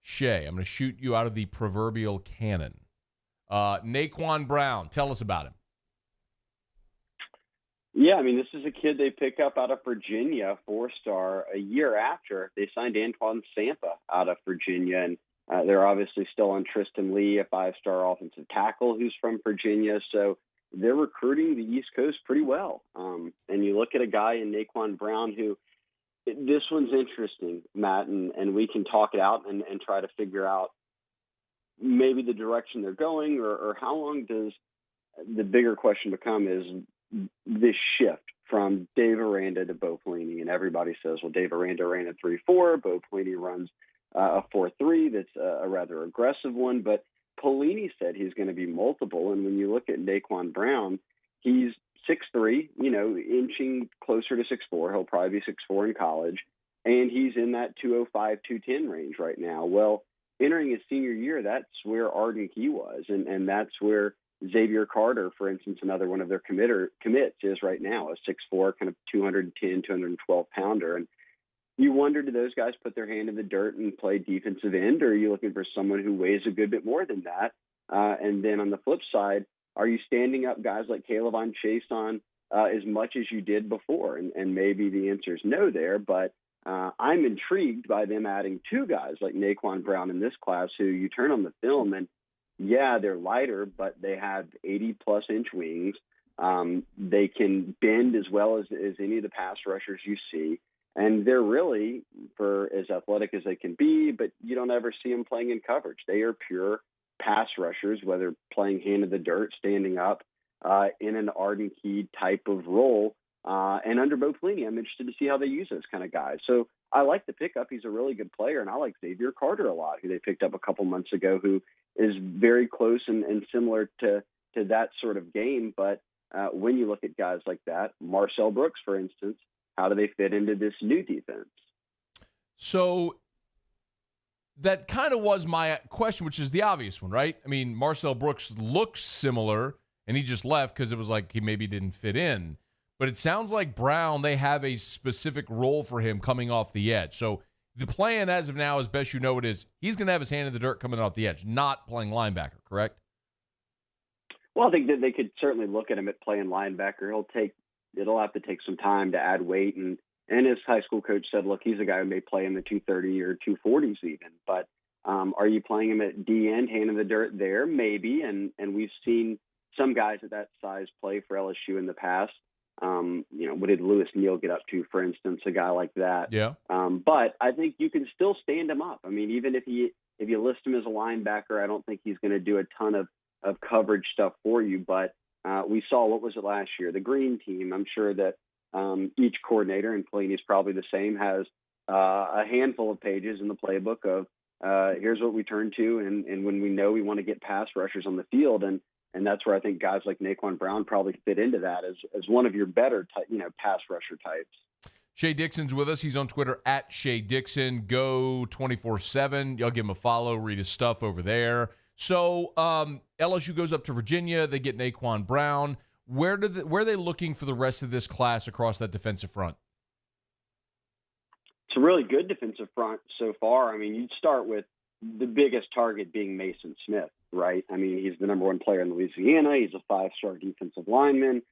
Shea, I'm going to shoot you out of the proverbial cannon. Naquan Brown, tell us about him. Yeah, I mean, this is a kid they pick up out of Virginia, four-star, a year after they signed Antoine Sampa out of Virginia. And they're obviously still on Tristan Lee, a five-star offensive tackle who's from Virginia. So they're recruiting the East Coast pretty well. And you look at a guy in Naquan Brown who, this one's interesting, Matt, and we can talk it out and try to figure out maybe the direction they're going or how long does the bigger question become is this shift from Dave Aranda to Bo Pelini. And everybody says, well, Dave Aranda ran a 3-4, Bo Pelini runs a 4-3. That's a rather aggressive one. But Pelini said he's going to be multiple. And when you look at Naquan Brown, he's 6'3", inching closer to 6'4". He'll probably be 6'4" in college. And he's in that 205, 210 range right now. Well, entering his senior year, that's where Arden Key was. And that's where Xavier Carter, for instance, another one of their commits is right now, a 6'4", kind of 210, 212-pounder. And you wonder, do those guys put their hand in the dirt and play defensive end, or are you looking for someone who weighs a good bit more than that? And then on the flip side, are you standing up guys like Caleb Chason as much as you did before? And maybe the answer is no there, but I'm intrigued by them adding two guys like Naquan Brown in this class who you turn on the film and, yeah, they're lighter, but they have 80-plus inch wings. They can bend as well as any of the pass rushers you see. And they're really, for as athletic as they can be, but you don't ever see them playing in coverage. They are pure pass rushers, whether playing hand in the dirt, standing up in an Arden Key type of role. And under Bo Pelini, I'm interested to see how they use those kind of guys. So I like the pickup. He's a really good player, and I like Xavier Carter a lot, who they picked up a couple months ago, who is very close and similar to that sort of game. But when you look at guys like that, Marcel Brooks, for instance, how do they fit into this new defense? So that kind of was my question, which is the obvious one, right? I mean, Marcel Brooks looks similar, and he just left because it was like he maybe didn't fit in. But it sounds like Brown, they have a specific role for him coming off the edge. So the plan as of now, as best you know it is, he's going to have his hand in the dirt coming off the edge, not playing linebacker, correct? Well, I think that they could certainly look at him at playing linebacker. It'll have to take some time to add weight. And his high school coach said, look, he's a guy who may play in the 230 or 240s even. But are you playing him at D end, hand in the dirt there? Maybe. And we've seen some guys at that size play for LSU in the past. What did Lewis Neal get up to, for instance, a guy like that? Yeah. But I think you can still stand him up. I mean, even if you list him as a linebacker, I don't think he's going to do a ton of coverage stuff for you. But we saw, what was it last year? The green team. I'm sure that each coordinator, and Pelini's probably the same, has a handful of pages in the playbook of here's what we turn to, and when we know we want to get pass rushers on the field, and that's where I think guys like Naquan Brown probably fit into that as one of your better pass rusher types. Shea Dixon's with us. He's on Twitter at Shea Dixon. Go 24/7. Y'all give him a follow. Read his stuff over there. So LSU goes up to Virginia. They get Naquan Brown. Where are they looking for the rest of this class across that defensive front? It's a really good defensive front so far. I mean, you'd start with the biggest target being Mason Smith, right? I mean, he's the number one player in Louisiana. He's a 5-star defensive lineman.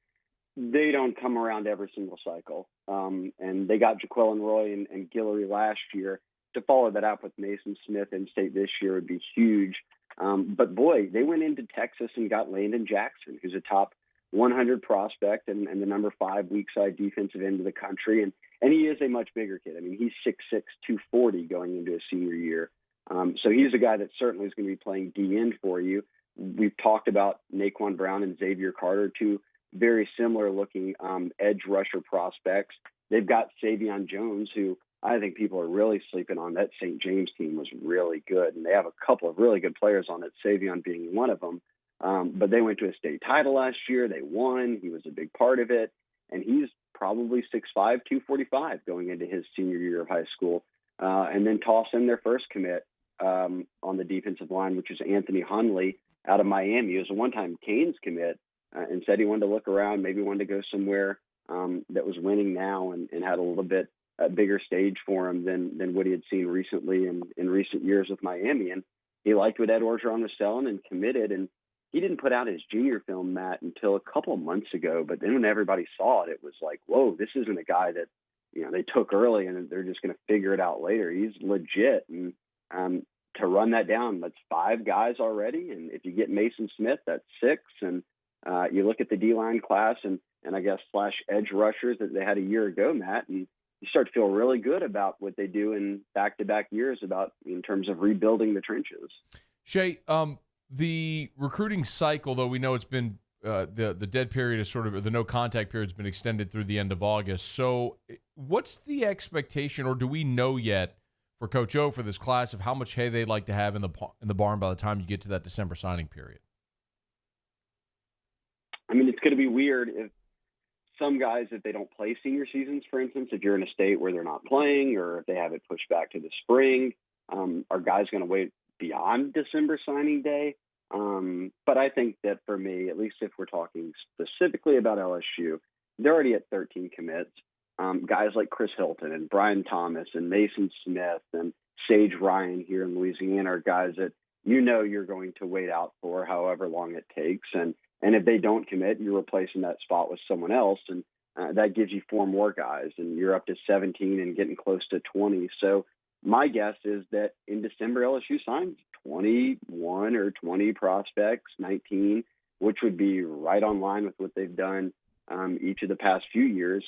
They don't come around every single cycle. And they got Jaquelin Roy and Guillory last year. To follow that up with Mason Smith in state this year would be huge. But, boy, they went into Texas and got Landon Jackson, who's a top 100 prospect and the number 5 weak side defensive end of the country. And he is a much bigger kid. I mean, he's 6'6", 240 going into his senior year. So he's a guy that certainly is going to be playing D-end for you. We've talked about Naquan Brown and Xavier Carter, two very similar-looking edge rusher prospects. They've got Savion Jones, who I think people are really sleeping on. That St. James team was really good, and they have a couple of really good players on it, Savion being one of them. But they went to a state title last year. They won. He was a big part of it, and he's probably 6'5", 245 going into his senior year of high school. And then toss in their first commit on the defensive line, which is Anthony Hunley out of Miami. He was a one-time Canes commit and said he wanted to look around, maybe wanted to go somewhere that was winning now and had a little bit a bigger stage for him than what he had seen recently in recent years with Miami. And he liked what Ed Orgeron was selling and committed. And he didn't put out his junior film, Matt, until a couple of months ago. But then when everybody saw it, it was like, whoa, this isn't a guy that, they took early and they're just going to figure it out later. He's legit. And to run that down, that's 5 guys already. And if you get Mason Smith, that's 6. And you look at the D-line class and I guess / edge rushers that they had a year ago, Matt, and you start to feel really good about what they do in back-to-back years in terms of rebuilding the trenches. Shea, the recruiting cycle, though we know it's been the dead period is sort of the no contact period has been extended through the end of August. So what's the expectation, or do we know yet for Coach O for this class of how much hay they'd like to have in the barn by the time you get to that December signing period? I mean, it's going to be weird if some guys, if they don't play senior seasons, for instance, if you're in a state where they're not playing or if they have it pushed back to the spring, are guys going to wait beyond December signing day? But I think that for me, at least if we're talking specifically about LSU, they're already at 13 commits. Guys like Chris Hilton and Brian Thomas and Mason Smith and Sage Ryan here in Louisiana are guys that you're going to wait out for however long it takes. And if they don't commit, you're replacing that spot with someone else. And that gives you 4 more guys, and you're up to 17 and getting close to 20. So my guess is that in December, LSU signs 21 or 20 prospects, 19, which would be right on line with what they've done each of the past few years.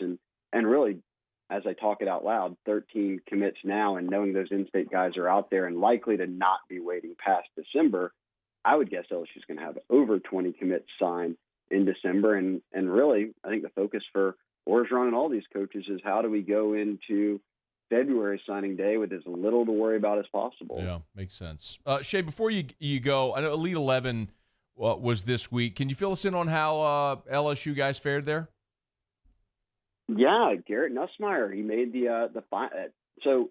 And really, as I talk it out loud, 13 commits now, and knowing those in-state guys are out there and likely to not be waiting past December, I would guess LSU is going to have over 20 commits signed in December. And really, I think the focus for Orgeron and all these coaches is how do we go into February signing day with as little to worry about as possible. Yeah, makes sense. Shea, before you go, I know Elite 11 was this week. Can you fill us in on how LSU guys fared there? Yeah, Garrett Nussmeier, he made the so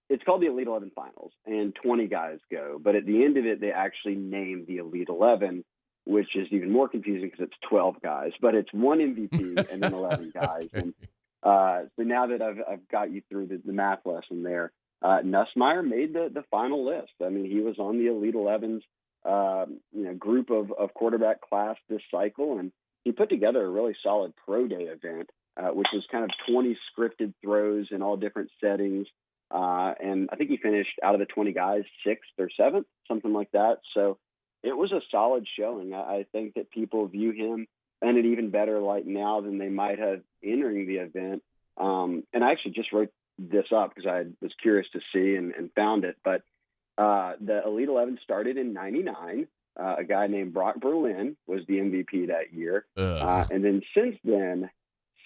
it's called the Elite 11 Finals, and 20 guys go. But at the end of it, they actually named the Elite 11, which is even more confusing because it's 12 guys. But it's one MVP and then 11 guys. Okay. And so now that I've got you through the math lesson there, Nussmeier made the final list. I mean, he was on the Elite 11's group of quarterback class this cycle, and he put together a really solid pro day event, which was kind of 20 scripted throws in all different settings. And I think he finished out of the 20 guys 6th or 7th, something like that. So it was a solid showing. I think that people view him in an even better light now than they might have entering the event. And I actually just wrote this up because I was curious to see and found it. But the Elite 11 started in '99. A guy named Brock Berlin was the MVP that year. And then since then,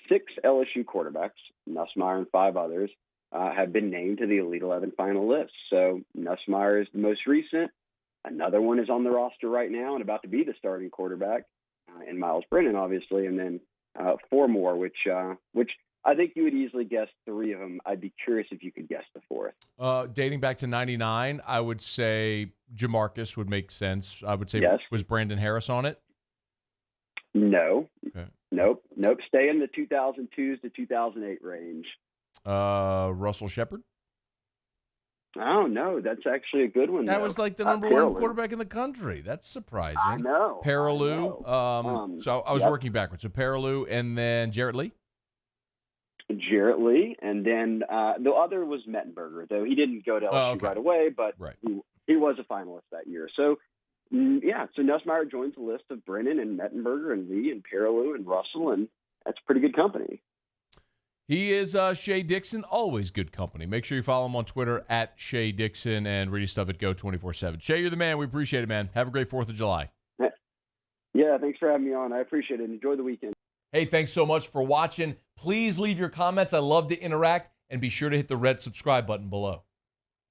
6 LSU quarterbacks, Nussmeier and 5 others, have been named to the Elite 11 final list. So Nussmeier is the most recent. Another one is on the roster right now and about to be the starting quarterback, and Miles Brennan, obviously, and then 4 more, which I think you would easily guess 3 of them. I'd be curious if you could guess the 4th. Dating back to '99, I would say Jamarcus would make sense. I would say, yes. Was Brandon Harris on it? No. Okay. Nope. Stay in the 2002s to 2008 range. Russell Shepard? Oh, no, that's actually a good one. That was like the number 1 quarterback in the country. That's surprising. I know. Perilou. So I was yep. working backwards. So Perilou and then Jarrett Lee? Jarrett Lee. And then the other was Mettenberger, though he didn't go to LSU right away, but right. he was a finalist that year. So, so Nussmeier joins the list of Brennan and Mettenberger and Lee and Perilou and Russell, and that's pretty good company. He is Shea Dixon, always good company. Make sure you follow him on Twitter at Shea Dixon and read his stuff at Go247. Shea, you're the man. We appreciate it, man. Have a great 4th of July. Yeah, thanks for having me on. I appreciate it. Enjoy the weekend. Hey, thanks so much for watching. Please leave your comments. I love to interact, and be sure to hit the red subscribe button below.